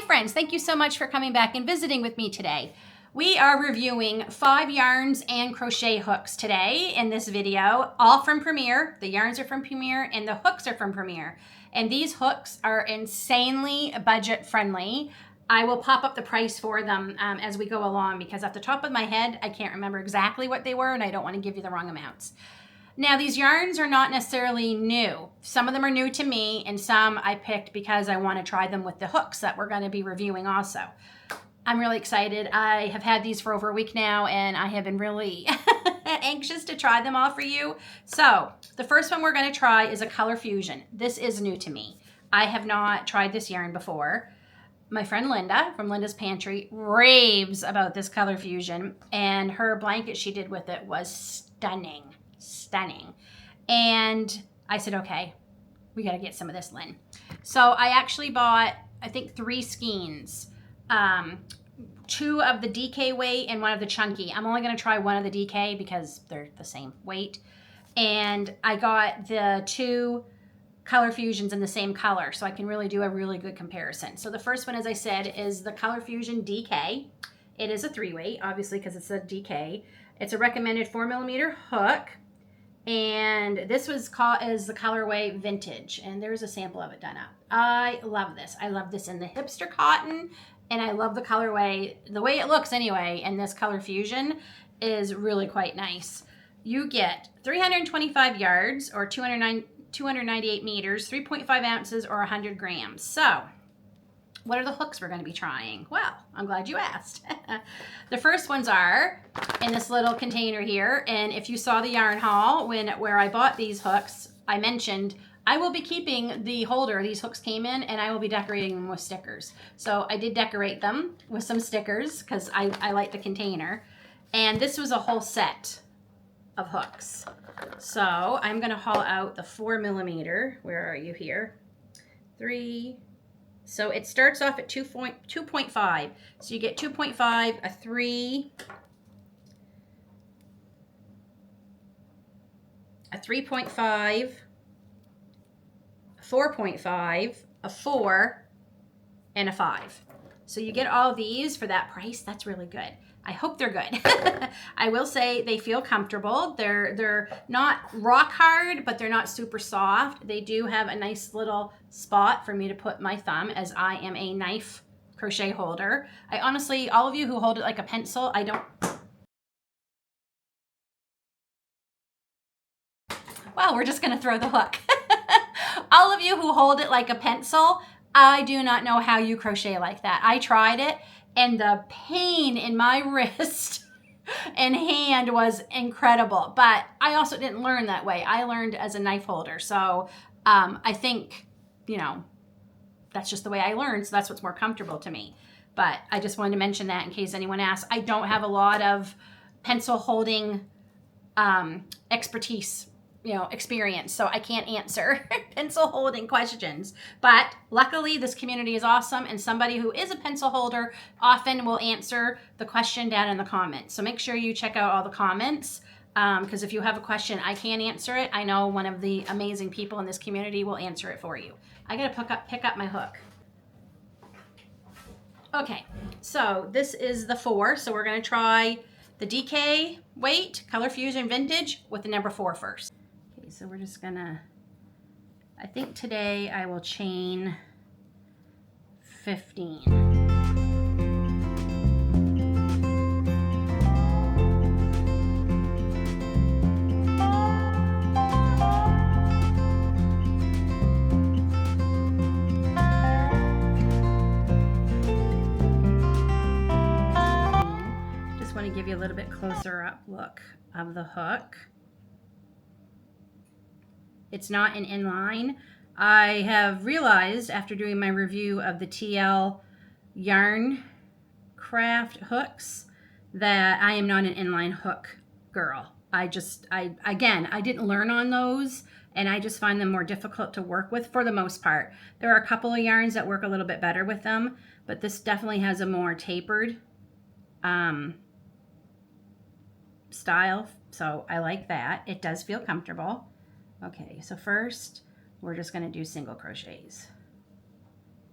friends, thank you so much for coming back and visiting with me today. We are reviewing 5 yarns and crochet hooks today in this video, all from Premier. The yarns are from Premier and the hooks are from Premier. And these hooks are insanely budget friendly. I will pop up the price for them as we go along because off the top of my head, I can't remember exactly what they were and I don't want to give you the wrong amounts. Now, these yarns are not necessarily new. Some of them are new to me and some I picked because I want to try them with the hooks that we're going to be reviewing also. I'm really excited. I have had these for over a week now and I have been really anxious to try them all for you. So the first one we're going to try is a color fusion. This is new to me. I have not tried this yarn before. My friend Linda from Linda's Pantry raves about this color fusion and her blanket she did with it was stunning. And I said, okay, we got to get some of this, Lynn. So I actually bought, I think 3 skeins, 2 of the DK weight and 1 of the chunky. I'm only going to try 1 of the DK because they're the same weight. And I got the 2 color fusions in the same color, so I can really do a really good comparison. So the first one, as I said, is the Color Fusion DK. It is a 3 weight, obviously, because it's a DK. It's a recommended 4mm hook. And this was called as the colorway Vintage, and there's a sample of it done up. I love this. I love this in the hipster cotton, and I love the colorway, the way it looks anyway, and this color fusion is really quite nice. You get 325 yards or 298 meters, 3.5 ounces or 100 grams. So what are the hooks we're going to be trying? Well, I'm glad you asked. The first ones are in this little container here. And if you saw the yarn haul where I bought these hooks, I mentioned I will be keeping the holder these hooks came in and I will be decorating them with stickers. So I did decorate them with some stickers because I like the container. And this was a whole set of hooks. So I'm going to haul out the 4mm. Where are you here? 3. So it starts off at 2.5. So you get 2.5, a 3, a 3.5, a 4.5, a 4, and a 5. So you get all these for that price. That's really good. I hope they're good. I will say they feel comfortable. They're not rock hard, but they're not super soft. They do have a nice little spot for me to put my thumb as I am a knife crochet holder. I honestly, all of you who hold it like a pencil, well, we're just gonna throw the hook. All of you who hold it like a pencil, I do not know how you crochet like that. I tried it. And the pain in my wrist and hand was incredible. But I also didn't learn that way. I learned as a knife holder. So I think, that's just the way I learned. So that's what's more comfortable to me. But I just wanted to mention that in case anyone asks. I don't have a lot of pencil holding expertise, experience, so I can't answer pencil holding questions. But luckily this community is awesome and somebody who is a pencil holder often will answer the question down in the comments. So make sure you check out all the comments because if you have a question I can't answer it, I know one of the amazing people in this community will answer it for you. I gotta pick up my hook. Okay, so this is the 4, so we're gonna try the DK weight Color Fusion Vintage with the number 4 first. So we're just gonna, I think today I will chain 15. Just want to give you a little bit closer up look of the hook. It's not an inline. I have realized after doing my review of the TL Yarn Craft hooks that I am not an inline hook girl. I didn't learn on those and I just find them more difficult to work with for the most part. There are a couple of yarns that work a little bit better with them, but this definitely has a more tapered style, so I like that. It does feel comfortable. Okay, so first we're just going to do single crochets.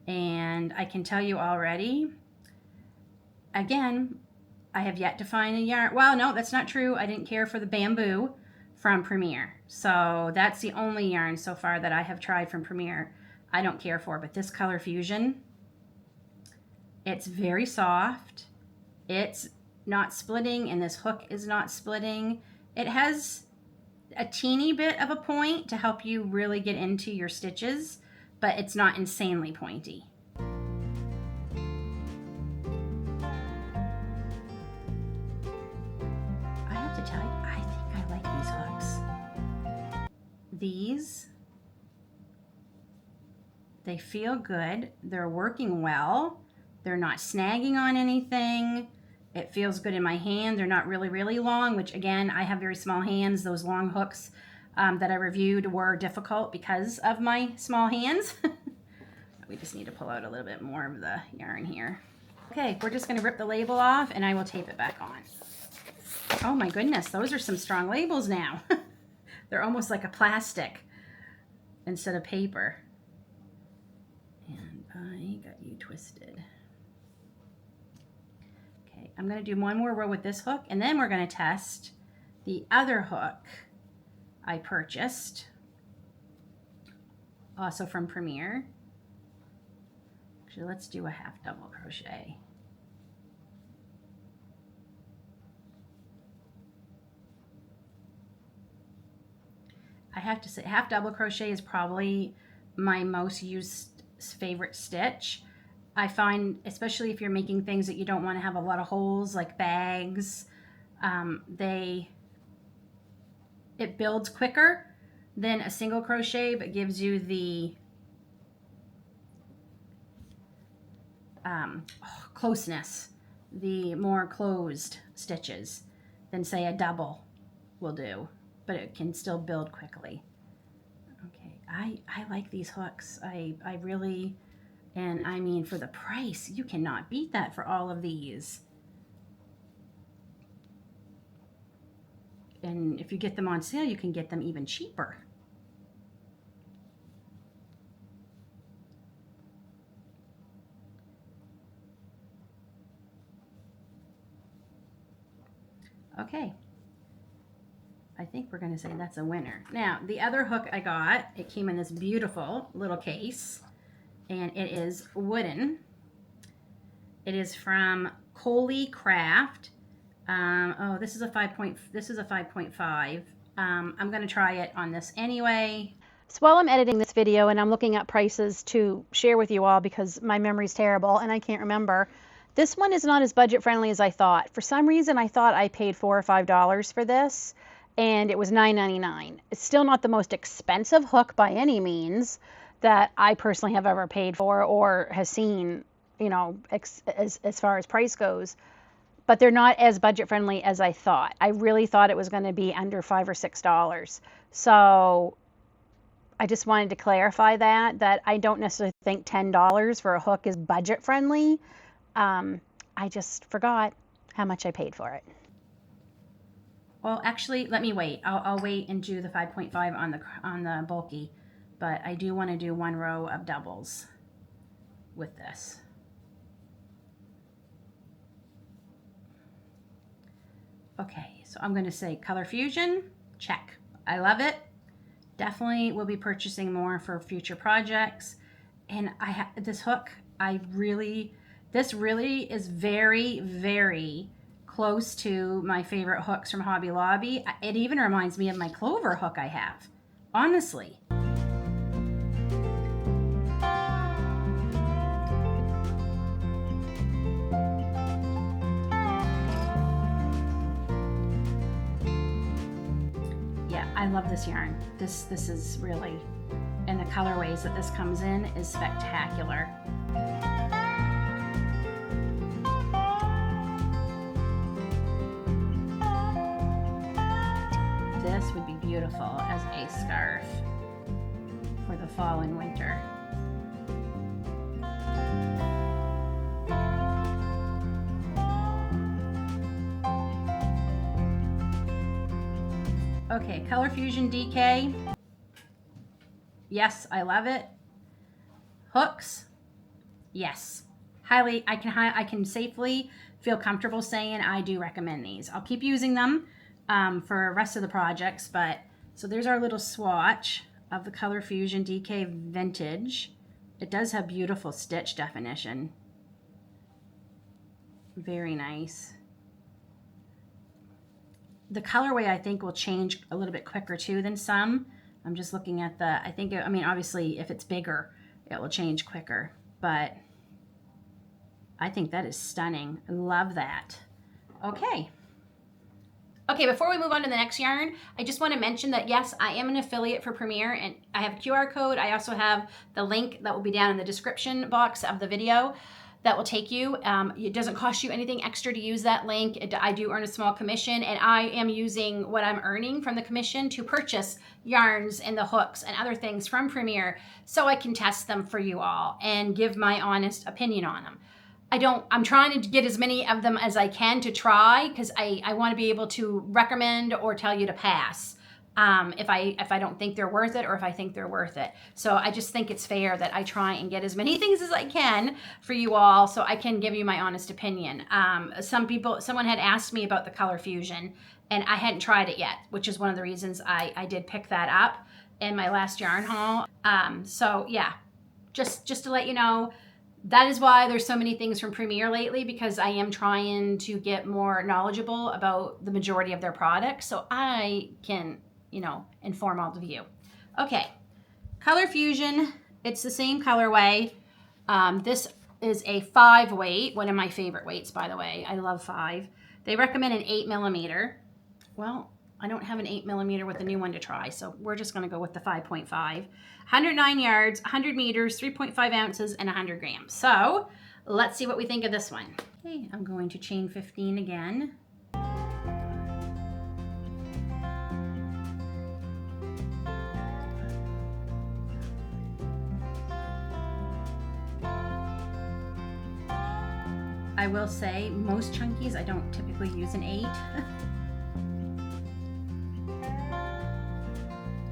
And I can tell you already, again, I have yet to find a yarn. Well, no, that's not true. I didn't care for the bamboo from Premier. So that's the only yarn so far that I have tried from Premier I don't care for. But this Color Fusion, it's very soft. It's not splitting, and this hook is not splitting. It has a teeny bit of a point to help you really get into your stitches, but it's not insanely pointy. I have to tell you, I think I like these hooks. These, they feel good. They're working well. They're not snagging on anything. It feels good in my hand. They're not really, really long, which again, I have very small hands. Those long hooks that I reviewed were difficult because of my small hands. We just need to pull out a little bit more of the yarn here. Okay, we're just gonna rip the label off and I will tape it back on. Oh my goodness, those are some strong labels now. They're almost like a plastic instead of paper. And I got you twisted. Okay, I'm gonna do one more row with this hook and then we're gonna test the other hook I purchased, also from Premier. Actually, let's do a half double crochet. I have to say, half double crochet is probably my most used favorite stitch. I find, especially if you're making things that you don't want to have a lot of holes, like bags, it builds quicker than a single crochet, but gives you the closeness, the more closed stitches than say a double will do, but it can still build quickly. Okay, I like these hooks. I really, and I mean, for the price, you cannot beat that for all of these. And if you get them on sale, you can get them even cheaper. Okay, I think we're gonna say that's a winner. Now, the other hook I got, it came in this beautiful little case, and it is wooden. It is from Coley Craft. Oh, this is a 5.5. I'm gonna try it on this anyway. So while I'm editing this video and I'm looking at prices to share with you all because my memory's terrible and I can't remember, this one is not as budget friendly as I thought. For some reason, I thought I paid $4 or $5 for this, and it was $9.99. It's still not the most expensive hook by any means that I personally have ever paid for or has seen, you know, as far as price goes. But they're not as budget friendly as I thought. I really thought it was going to be under $5 or $6. So I just wanted to clarify that I don't necessarily think $10 for a hook is budget friendly. I just forgot how much I paid for it. Well, actually, let me wait. I'll wait and do the 5.5 on the bulky, but I do want to do one row of doubles with this. Okay, so I'm going to say Color Fusion, check. I love it. Definitely will be purchasing more for future projects. And this hook, this really is very, very close to my favorite hooks from Hobby Lobby. It even reminds me of my Clover hook I have, honestly. Yeah, I love this yarn. This is really, and the colorways that this comes in is spectacular. This would be beautiful as a scarf for the fall and winter. Okay, Color Fusion DK. Yes, I love it. Hooks, Yes. Highly, I can safely feel comfortable saying I do recommend these. I'll keep using them for the rest of the projects, but so there's our little swatch of the Color Fusion DK Vintage. It does have beautiful stitch definition. Very nice. The colorway I think will change a little bit quicker too than some. I'm just looking at the, I mean, obviously if it's bigger, it will change quicker, but I think that is stunning. I love that. Okay. Okay, before we move on to the next yarn, I just want to mention that yes, I am an affiliate for Premier, and I have a QR code. I also have the link that will be down in the description box of the video that will take you. It doesn't cost you anything extra to use that link. I do earn a small commission, and I am using what I'm earning from the commission to purchase yarns and the hooks and other things from Premier so I can test them for you all and give my honest opinion on them. I'm trying to get as many of them as I can to try, because I want to be able to recommend or tell you to pass if I don't think they're worth it, or if I think they're worth it. So I just think it's fair that I try and get as many things as I can for you all so I can give you my honest opinion. Someone had asked me about the Color Fusion, and I hadn't tried it yet, which is one of the reasons I did pick that up in my last yarn haul. So yeah, just to let you know, that is why there's so many things from Premier lately, because I am trying to get more knowledgeable about the majority of their products so I can, inform all of you. Okay, Color Fusion, it's the same colorway. This is a 5 weight, one of my favorite weights, by the way. I love 5. They recommend an 8mm. Well, I don't have an 8mm with the new one to try, so we're just going to go with the 5.5. 109 yards, 100 meters, 3.5 ounces, and 100 grams. So let's see what we think of this one. Okay, I'm going to chain 15 again. I will say most chunkies I don't typically use an 8.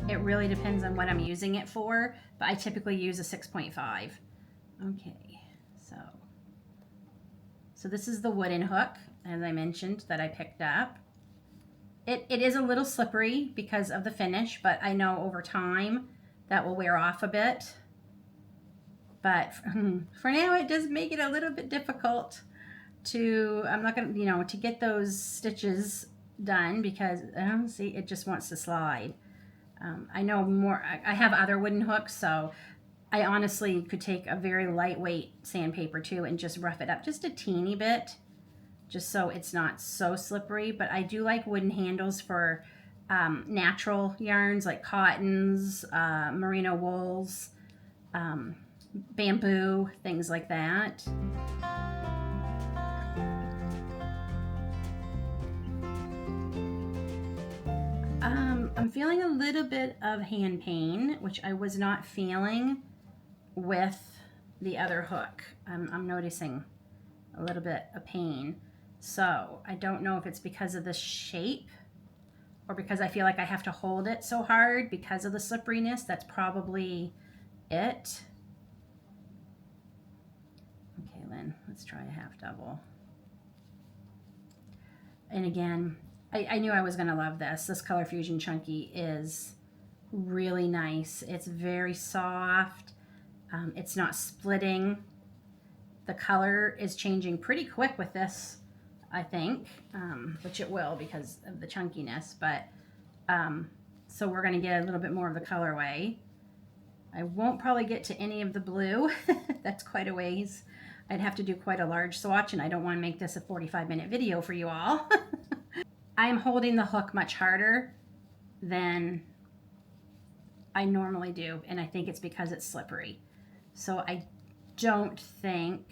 It really depends on what I'm using it for, but I typically use a 6.5. Okay, so this is the wooden hook, as I mentioned, that I picked up. It is a little slippery because of the finish, but I know over time that will wear off a bit. But for now, it does make it a little bit difficult to, I'm not going to, to get those stitches done, because, see, it just wants to slide. I know I have other wooden hooks, so I honestly could take a very lightweight sandpaper too and just rough it up just a teeny bit, just so it's not so slippery. But I do like wooden handles for natural yarns like cottons, merino wools, bamboo, things like that. I'm feeling a little bit of hand pain, which I was not feeling with the other hook. I'm noticing a little bit of pain. So I don't know if it's because of the shape or because I feel like I have to hold it so hard because of the slipperiness. That's probably it. Okay, Lynn, let's try a half double. And again, I knew I was going to love this. This Color Fusion Chunky is really nice. It's very soft. It's not splitting. The color is changing pretty quick with this, I think, which it will because of the chunkiness. But so we're going to get a little bit more of the colorway. I won't probably get to any of the blue. That's quite a ways. I'd have to do quite a large swatch, and I don't want to make this a 45-minute video for you all. I'm holding the hook much harder than I normally do, and I think it's because it's slippery. So I don't think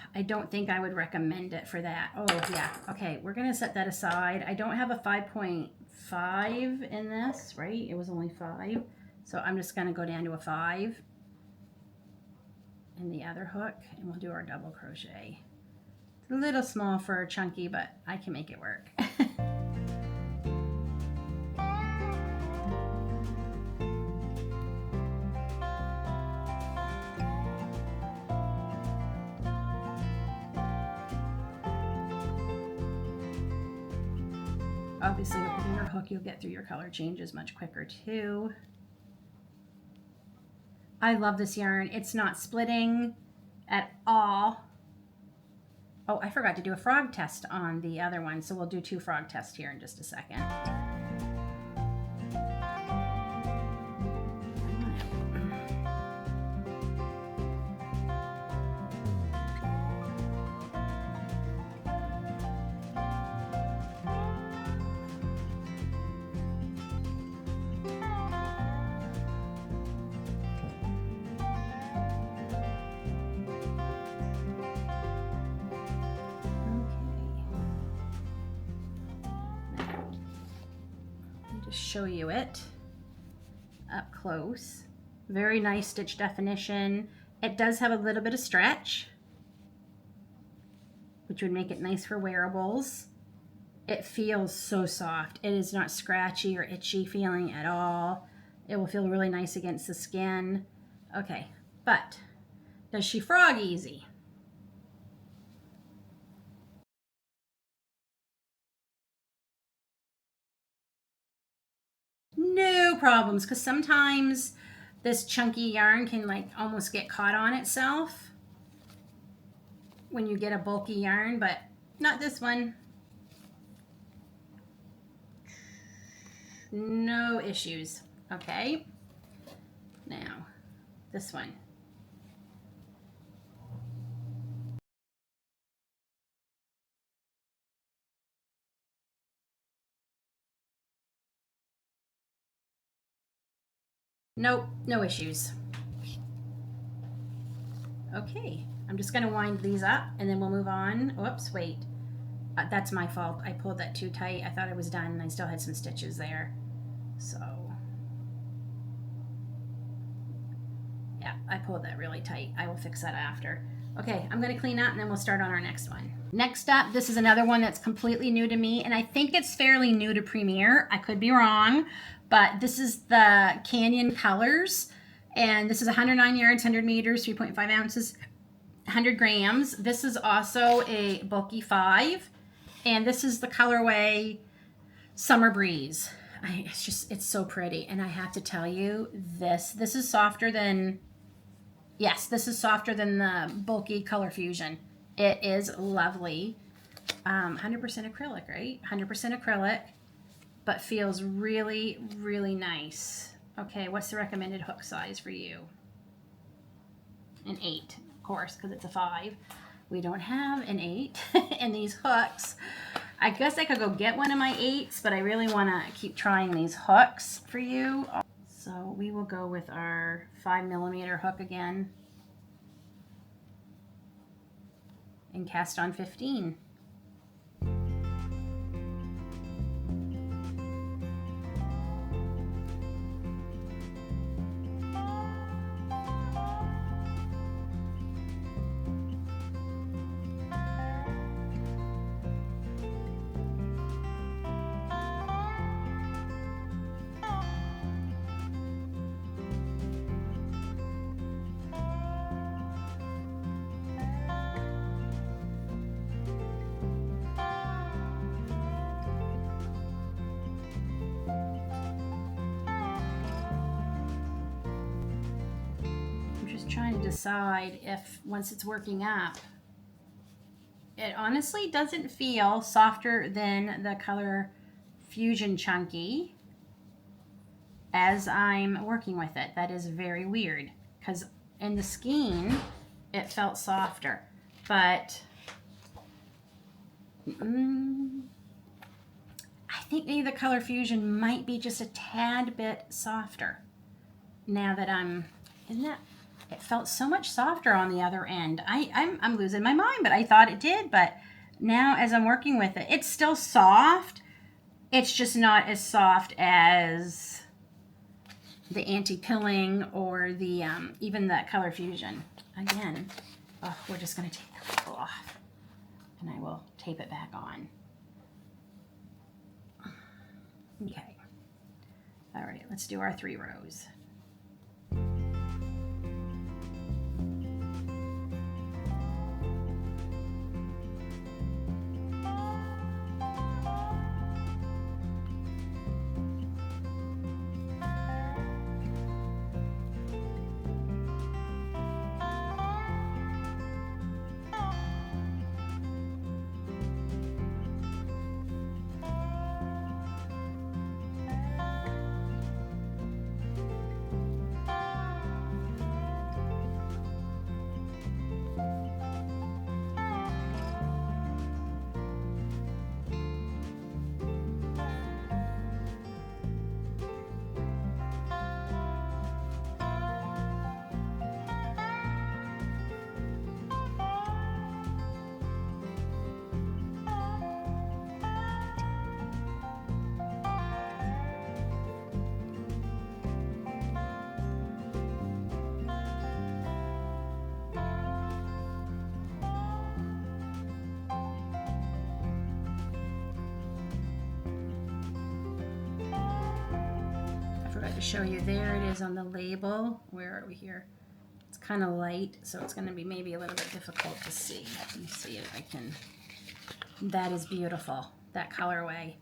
I would recommend it for that. Oh yeah, okay, we're gonna set that aside. I don't have a 5.5 in this, right? It was only 5, so I'm just gonna go down to a 5 in the other hook, and we'll do our double crochet. It's a little small for a chunky, but I can make it work. Obviously with the bigger hook, you'll get through your color changes much quicker too. I love this yarn. It's not splitting at all. Oh, I forgot to do a frog test on the other one, so we'll do 2 frog tests here in just a second. Show you it up close. Very nice stitch definition. It does have a little bit of stretch, which would make it nice for wearables. It feels so soft. It is not scratchy or itchy feeling at all. It will feel really nice against the skin. Okay, but does she frog easy? No problems, because sometimes this chunky yarn can like almost get caught on itself when you get a bulky yarn, but not this one. No issues. Okay, now this one. Nope, no issues. Okay, I'm just gonna wind these up and then we'll move on. Whoops, wait. That's my fault. I pulled that too tight. I thought I was done and I still had some stitches there. So, yeah, I pulled that really tight. I will fix that after. Okay, I'm gonna clean up and then we'll start on our next one. Next up, this is another one that's completely new to me, and I think it's fairly new to Premier. I could be wrong, but this is the Canyon Colors, and this is 109 yards, 100 meters, 3.5 ounces, 100 grams. This is also a bulky 5, and this is the colorway Summer Breeze. It's so pretty, and I have to tell you, this is softer than, yes, this is softer than the bulky Color Fusion. It is lovely. 100% acrylic, right? 100% acrylic, but feels really, really nice. Okay, what's the recommended hook size for you? An 8, of course, because it's a 5. We don't have an 8 in these hooks. I guess I could go get one of my 8s, but I really want to keep trying these hooks for you. So we will go with our 5mm hook again and cast on 15. Trying to decide if once it's working up, it honestly doesn't feel softer than the Color Fusion Chunky as I'm working with it. That is very weird, because in the skein it felt softer, but I think maybe the Color Fusion might be just a tad bit softer now that it felt so much softer on the other end. I'm losing my mind, but I thought it did. But now as I'm working with it, it's still soft. It's just not as soft as the anti-pilling or the even the Color Fusion. Again, we're just going to take the label off, and I will tape it back on. Okay. All right, let's do our 3 rows. to show you. There it is on the label. Where are we here? It's kind of light, so it's going to be maybe a little bit difficult to see. Let me see if I can. That is beautiful, that colorway.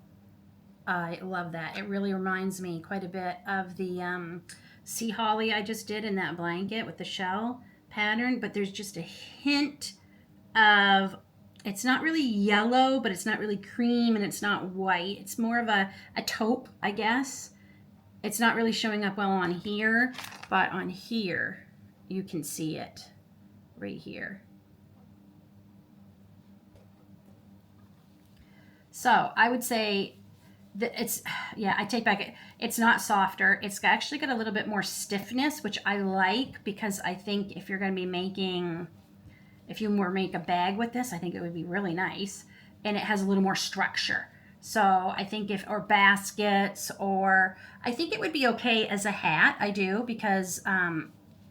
I love that. It really reminds me quite a bit of the sea holly I just did in that blanket with the shell pattern, but there's just a hint of, it's not really yellow, but it's not really cream, and it's not white. It's more of a taupe, I guess. It's not really showing up well on here, but on here you can see it right here. So I would say that it's, yeah, I take back it. It's not softer. It's actually got a little bit more stiffness, which I like, because I think if you're going to be making, if you were to make a bag with this, I think it would be really nice. And it has a little more structure. So I think if, or baskets, or I think it would be okay as a hat. I do, because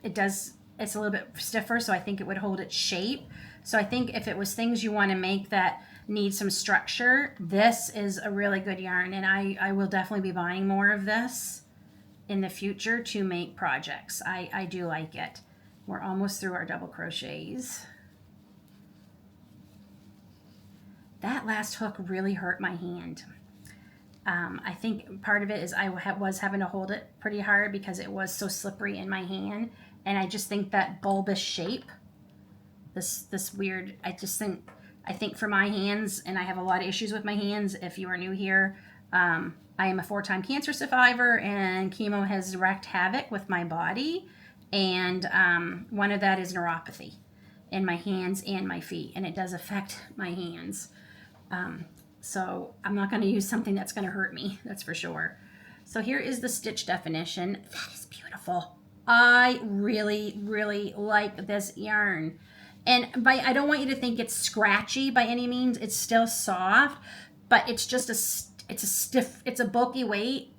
it's a little bit stiffer, so I think it would hold its shape. So I think if it was things you want to make that need some structure, this is a really good yarn, and I will definitely be buying more of this in the future to make projects. I do like it. We're almost through our double crochets. That last hook really hurt my hand. I think part of it is I was having to hold it pretty hard because it was so slippery in my hand, and I just think that bulbous shape, this weird, I think for my hands, and I have a lot of issues with my hands. If you are new here, I am a 4-time cancer survivor, and chemo has wreaked havoc with my body, and one of that is neuropathy in my hands and my feet, and it does affect my hands. So I'm not going to use something that's going to hurt me, that's for sure. So here is the stitch definition. That is beautiful. I really, really like this yarn. And I don't want you to think it's scratchy by any means. It's still soft, but it's just it's a bulky weight.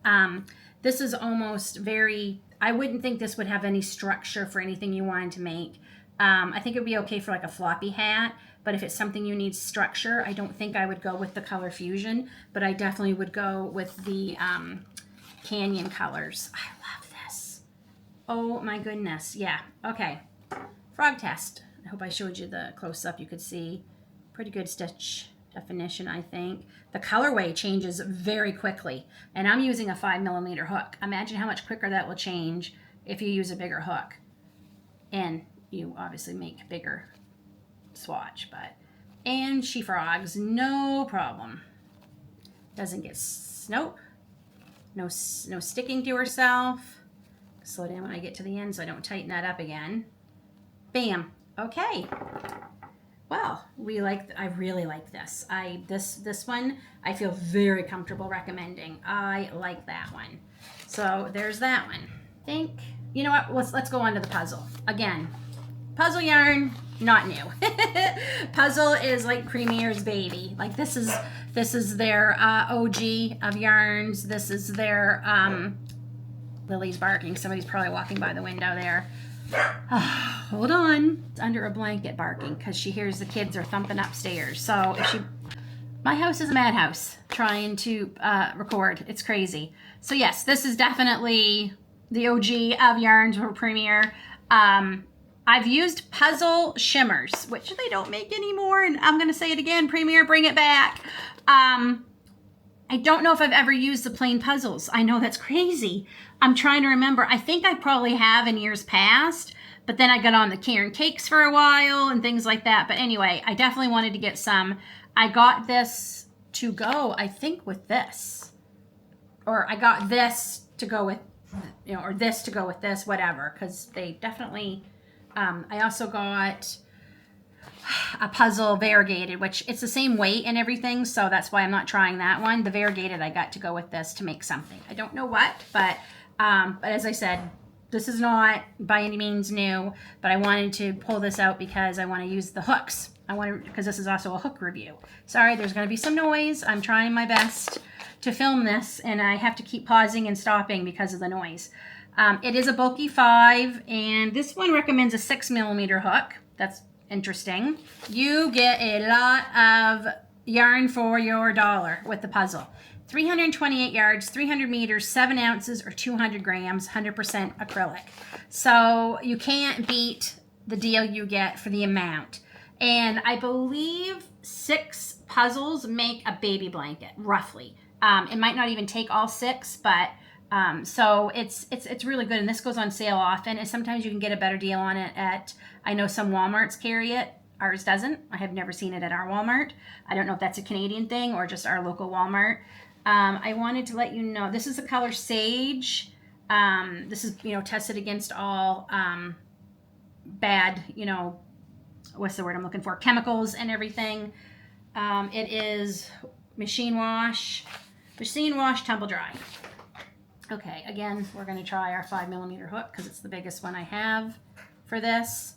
This is almost very, I wouldn't think this would have any structure for anything you wanted to make. I think it would be okay for like a floppy hat, but if it's something you need structure, I don't think I would go with the color fusion, but I definitely would go with the Canyon colors. I love this. Oh my goodness. Yeah. Okay. Frog test. I hope I showed you the close-up. You could see pretty good stitch definition, I think. The colorway changes very quickly, and I'm using a 5mm hook. Imagine how much quicker that will change if you use a bigger hook. And you obviously make bigger swatch, but, and she frogs, no problem. Doesn't get, nope, no sticking to herself. Slow down when I get to the end so I don't tighten that up again. Bam. Okay. Well, I really like this. This one I feel very comfortable recommending. I like that one. So there's that one. You know what? Let's go on to the puzzle. Again, puzzle yarn, not new. Puzzle is like Premier's baby. Like this is their OG of yarns. This is their Lily's barking. Somebody's probably walking by the window there. Hold on. It's under a blanket barking because she hears the kids are thumping upstairs. So my house is a madhouse trying to record. It's crazy. So yes, this is definitely the OG of yarns for Premier. I've used puzzle shimmers, which they don't make anymore, and I'm going to say it again, Premier, bring it back. I don't know if I've ever used the plain puzzles. I know that's crazy. I'm trying to remember. I think I probably have in years past, but then I got on the Karen cakes for a while and things like that. But anyway, I definitely wanted to get some. I got this to go, I think, with this. Or I got this to go with, you know, or this to go with this, whatever, because they definitely... I also got a puzzle variegated, which it's the same weight and everything, so that's why I'm not trying that one. The variegated I got to go with this to make something. I don't know what, but as I said, this is not by any means new, but I wanted to pull this out because I want to use the hooks. Because this is also a hook review. Sorry, there's going to be some noise. I'm trying my best to film this, and I have to keep pausing and stopping because of the noise. It is a bulky 5, and this one recommends a 6mm hook. That's interesting. You get a lot of yarn for your dollar with the puzzle. 328 yards, 300 meters, 7 ounces or 200 grams, 100% acrylic. So you can't beat the deal you get for the amount. And I believe 6 puzzles make a baby blanket, roughly. It might not even take all 6, but so it's really good. And this goes on sale often. And sometimes you can get a better deal on it at, I know some Walmarts carry it. Ours doesn't. I have never seen it at our Walmart. I don't know if that's a Canadian thing or just our local Walmart. I wanted to let you know, this is the color Sage. This is, tested against all bad, what's the word I'm looking for? Chemicals and everything. It is machine wash, tumble dry. Okay, again, we're going to try our 5mm hook because it's the biggest one I have for this.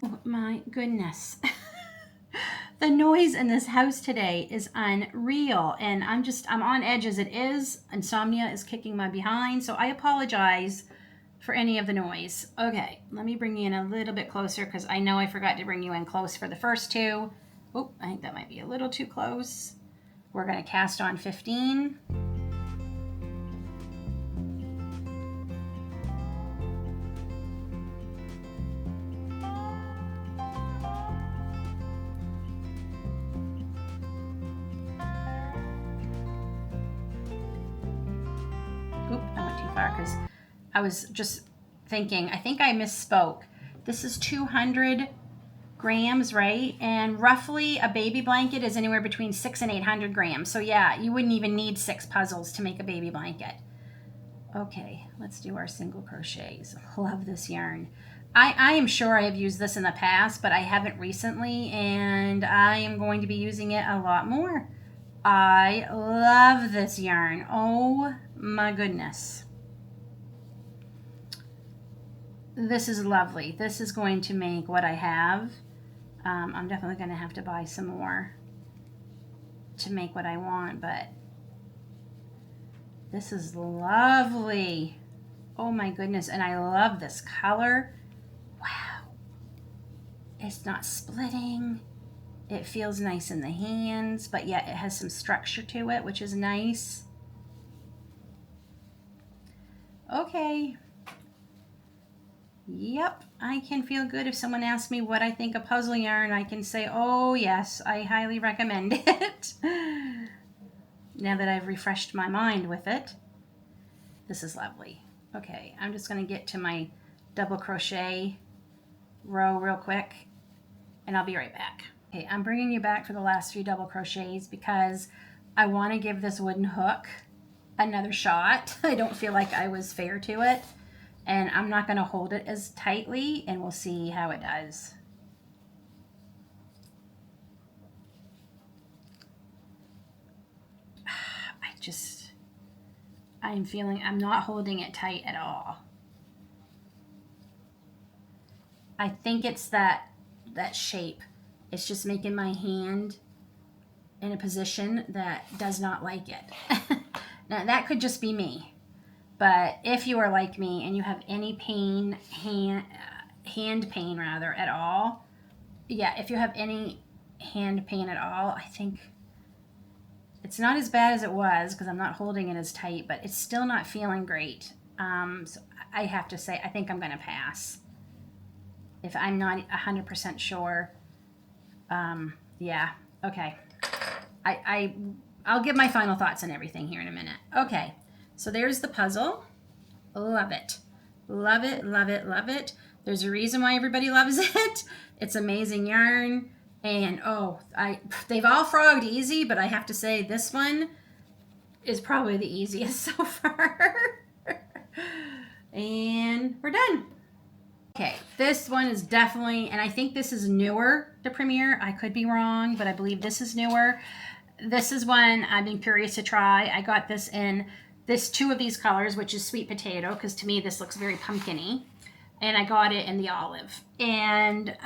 Oh my goodness. The noise in this house today is unreal, and I'm on edge as it is. Insomnia is kicking my behind, so I apologize for any of the noise. Okay, let me bring you in a little bit closer because I know I forgot to bring you in close for the first 2. Oh, I think that might be a little too close. We're going to cast on 15. Oop, I went too far because I was just thinking, I think I misspoke. This is 200 grams, right? And roughly a baby blanket is anywhere between 600 and 800 grams. So yeah, you wouldn't even need 6 puzzles to make a baby blanket. Okay, let's do our single crochets. Love this yarn. I am sure I have used this in the past, but I haven't recently, and I am going to be using it a lot more. I love this yarn. Oh my goodness. This is lovely. This is going to make what I have. I'm definitely going to have to buy some more to make what I want, but this is lovely. Oh my goodness. And I love this color. Wow. It's not splitting. It feels nice in the hands, but yet it has some structure to it, which is nice. Okay. Yep, I can feel good. If someone asks me what I think of puzzle yarn, I can say, oh yes, I highly recommend it. Now that I've refreshed my mind with it. This is lovely. Okay, I'm just going to get to my double crochet row real quick, and I'll be right back. Okay, I'm bringing you back for the last few double crochets because I want to give this wooden hook another shot. I don't feel like I was fair to it. And I'm not going to hold it as tightly, and we'll see how it does. I'm feeling I'm not holding it tight at all. I think it's that shape. It's just making my hand in a position that does not like it. Now, that could just be me. But if you are like me and you have any pain, hand pain rather, at all, yeah, if you have any hand pain at all, I think it's not as bad as it was because I'm not holding it as tight, but it's still not feeling great. So I have to say, I think I'm going to pass. If I'm not 100% sure, yeah, okay. I'll give my final thoughts on everything here in a minute. Okay. So there's the puzzle. Love it. Love it, love it, love it. There's a reason why everybody loves it. It's amazing yarn. And they've all frogged easy, but I have to say this one is probably the easiest so far. And we're done. Okay, this one is definitely, and I think this is newer to Premier. I could be wrong, but I believe this is newer. This is one I've been curious to try. I got this in two of these colors, which is sweet potato, because to me this looks very pumpkin-y. And I got it in the olive. And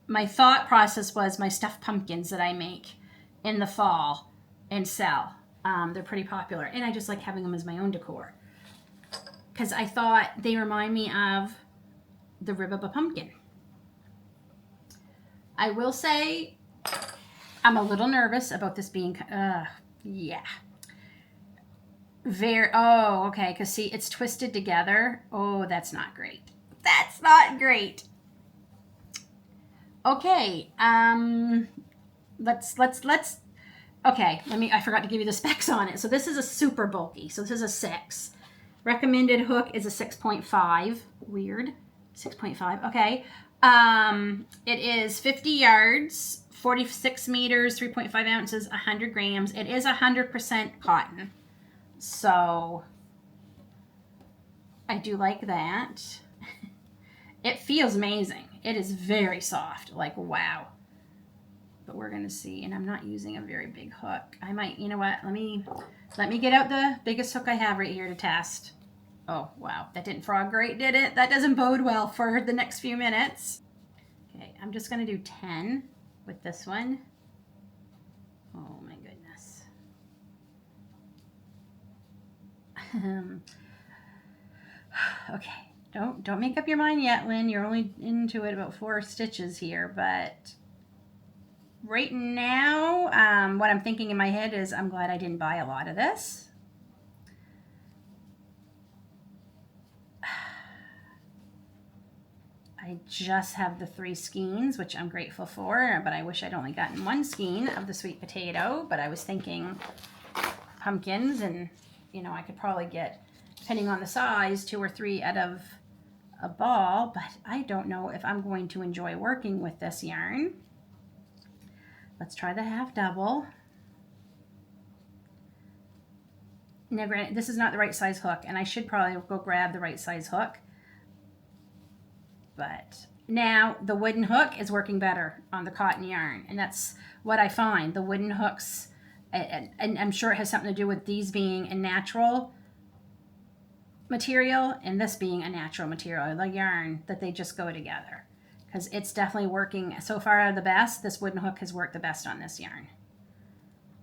my thought process was my stuffed pumpkins that I make in the fall and sell. They're pretty popular. And I just like having them as my own decor. Because I thought they remind me of the rib of a pumpkin. I will say I'm a little nervous about this being, yeah. Oh, okay, because see, it's twisted together. Oh, that's not great. That's not great. Okay, let's, okay, I forgot to give you the specs on it. So this is a super bulky, so this is a 6. Recommended hook is a 6.5. Weird. 6.5, okay. It is 50 yards, 46 meters, 3.5 ounces, 100 grams. It is 100% cotton. So I do like that. It feels amazing. It is very soft, like wow. But we're gonna see, and I'm not using a very big hook. I might, you know what, let me get out the biggest hook I have right here to test. Oh, wow, that didn't frog great, did it? That doesn't bode well for the next few minutes. Okay, I'm just gonna do 10 with this one. Oh my goodness. Okay, don't make up your mind yet, Lynn. You're only into it about 4 stitches here, but right now, what I'm thinking in my head is I'm glad I didn't buy a lot of this. I just have the 3 skeins, which I'm grateful for, but I wish I'd only gotten 1 skein of the sweet potato, but I was thinking pumpkins, and you know, I could probably get, depending on the size, 2 or 3 out of a ball, but I don't know if I'm going to enjoy working with this yarn. Let's try the half double. Now, granted, this is not the right size hook, and I should probably go grab the right size hook. But now the wooden hook is working better on the cotton yarn, and that's what I find. The wooden hooks, and I'm sure it has something to do with these being a natural material and this being a natural material, the yarn, that they just go together. Because it's definitely working so far the best. This wooden hook has worked the best on this yarn.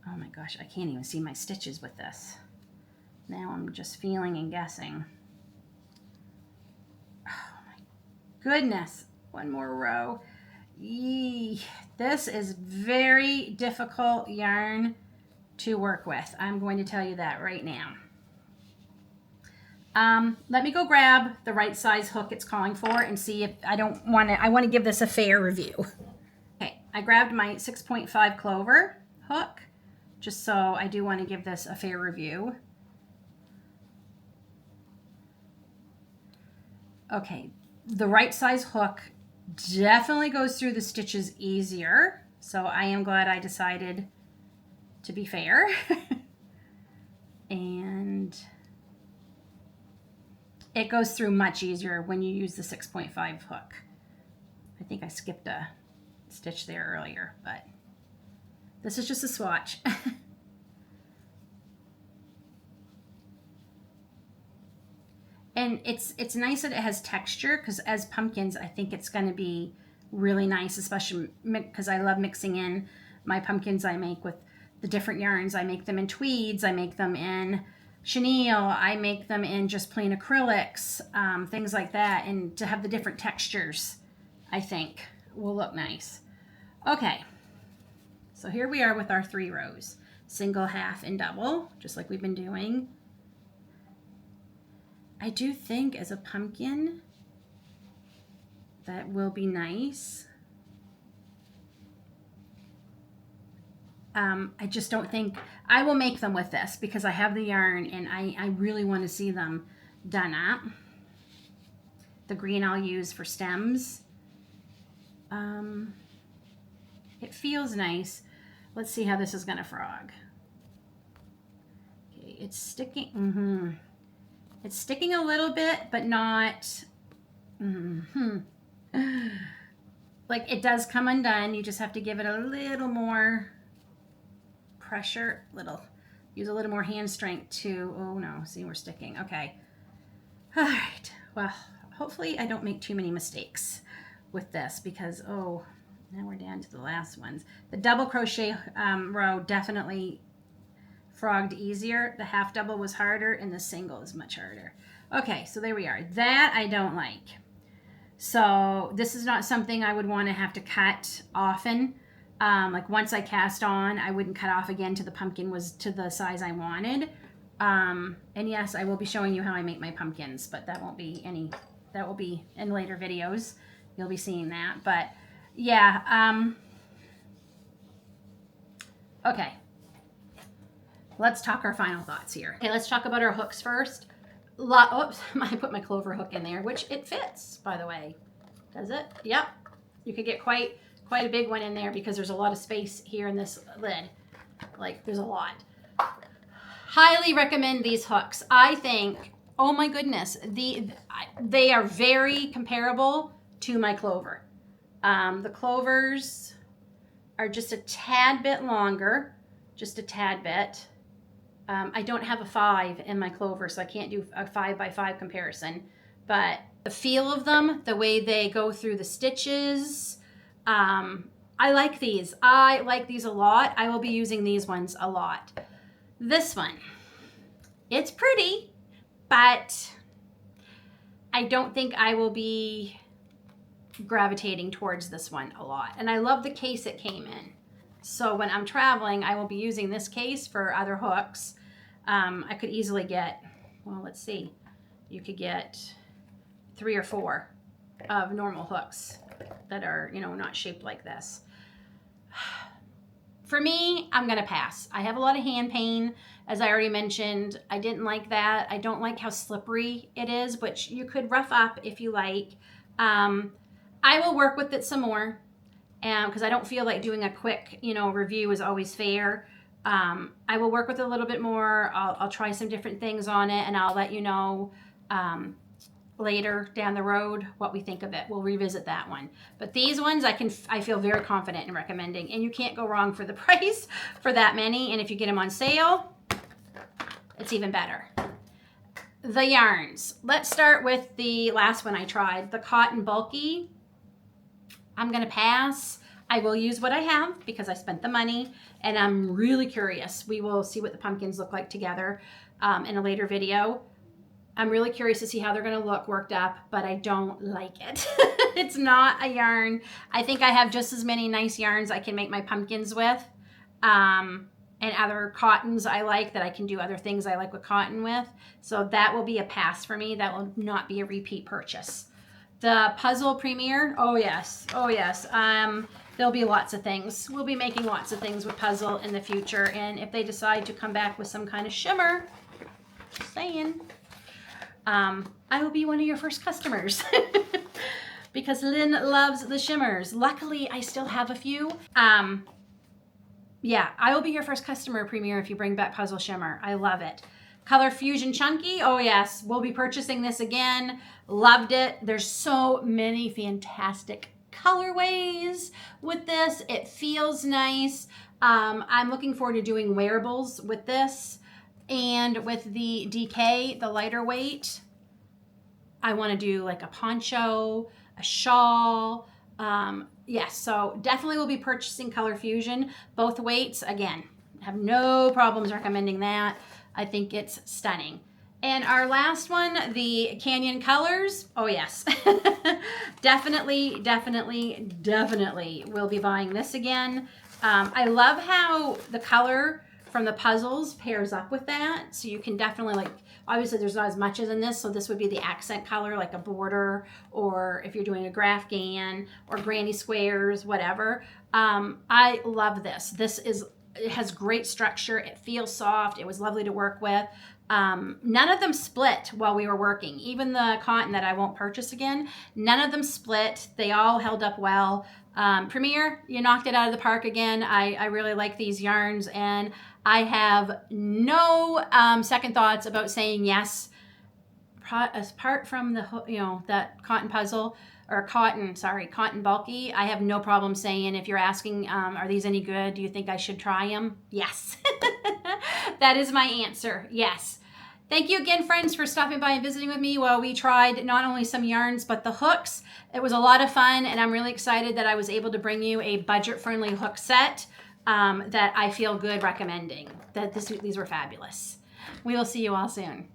Oh my gosh, I can't even see my stitches with this. Now I'm just feeling and guessing. Goodness, 1 more row. Yee. This is very difficult yarn to work with. I'm going to tell you that right now. Let me go grab the right size hook it's calling for and see if I want to give this a fair review. Okay, I grabbed my 6.5 clover hook, just so I do want to give this a fair review. Okay. The right size hook definitely goes through the stitches easier. So I am glad I decided to be fair. And it goes through much easier when you use the 6.5 hook. I think I skipped a stitch there earlier, but this is just a swatch. And it's nice that it has texture, because as pumpkins, I think it's going to be really nice, especially because I love mixing in my pumpkins I make with the different yarns. I make them in tweeds, I make them in chenille, I make them in just plain acrylics, things like that. And to have the different textures, I think, will look nice. Okay, so here we are with our 3 rows. Single, half, and double, just like we've been doing. I do think as a pumpkin, that will be nice. I just don't think, I will make them with this because I have the yarn and I really want to see them done up. The green I'll use for stems. It feels nice. Let's see how this is going to frog. Okay, it's sticking. It's sticking a little bit, but not. Like, it does come undone. You just have to give it a little more pressure. Use a little more hand strength to. Oh no! See, we're sticking. Okay. All right. Well, hopefully I don't make too many mistakes with this, because now we're down to the last ones. The double crochet row definitely frogged easier. The half double was harder, and the single is much harder. Okay, so there we are. That I don't like. So this is not something I would want to have to cut often. Like once I cast on, I wouldn't cut off again till the pumpkin was to the size I wanted. And yes, I will be showing you how I make my pumpkins, but that will be in later videos. You'll be seeing that. But yeah, okay. Let's talk our final thoughts here. Okay, let's talk about our hooks first. Oops, I put my clover hook in there, which it fits, by the way. Does it? Yep. You could get quite a big one in there because there's a lot of space here in this lid. Like, there's a lot. Highly recommend these hooks. I think, oh my goodness, they are very comparable to my clover. The clovers are just a tad bit longer, just a tad bit. I don't have a 5 in my clover, so I can't do a 5x5 comparison. But the feel of them, the way they go through the stitches, I like these. I like these a lot. I will be using these ones a lot. This one, it's pretty, but I don't think I will be gravitating towards this one a lot. And I love the case it came in. So when I'm traveling, I will be using this case for other hooks. I could easily get, well, let's see, you could get 3 or 4 of normal hooks that are, you know, not shaped like this. For me, I'm going to pass. I have a lot of hand pain, as I already mentioned. I didn't like that. I don't like how slippery it is, which you could rough up if you like. I will work with it some more because I don't feel like doing a quick, you know, review is always fair. I will work with it a little bit more. I'll try some different things on it, and I'll let you know later down the road what we think of it. We'll revisit that one. But these ones I feel very confident in recommending, and you can't go wrong for the price for that many. And if you get them on sale, it's even better. The yarns. Let's start with the last one I tried, the cotton bulky. I'm gonna pass. I will use what I have because I spent the money, and I'm really curious. We will see what the pumpkins look like together in a later video. I'm really curious to see how they're going to look worked up, but I don't like it. It's not a yarn. I think I have just as many nice yarns I can make my pumpkins with, and other cottons I like that I can do other things I like with cotton with. So that will be a pass for me. That will not be a repeat purchase. The Puzzle Premier, oh yes, oh yes. There'll be lots of things. We'll be making lots of things with Puzzle in the future, and if they decide to come back with some kind of shimmer, just saying, I will be one of your first customers because Lynn loves the shimmers. Luckily, I still have a few. Yeah, I will be your first customer, Premier, if you bring back Puzzle Shimmer. I love it. Color Fusion Chunky. Oh, yes. We'll be purchasing this again. Loved it. There's so many fantastic colorways with this. It feels nice. I'm looking forward to doing wearables with this. And with the DK, the lighter weight, I want to do like a poncho, a shawl. Yes, so definitely will be purchasing Color Fusion. Both weights, again, have no problems recommending that. I think it's stunning. And our last one, the Canyon Colors. Oh, yes. Definitely will be buying this again. I love how the color from the puzzles pairs up with that. So you can definitely, like, obviously there's not as much as in this, so this would be the accent color, like a border, or if you're doing a Grafgan or granny squares, whatever. I love this. It has great structure. It feels soft. It was lovely to work with. None of them split while we were working. Even the cotton that I won't purchase again, none of them split. They all held up well. Premier, you knocked it out of the park again. I really like these yarns, and I have no second thoughts about saying yes. Apart from the, you know, that cotton puzzle, or cotton bulky, I have no problem saying, if you're asking, are these any good? Do you think I should try them? Yes. That is my answer. Yes. Thank you again, friends, for stopping by and visiting with me while we tried not only some yarns, but the hooks. It was a lot of fun, and I'm really excited that I was able to bring you a budget-friendly hook set that I feel good recommending. These were fabulous. We will see you all soon.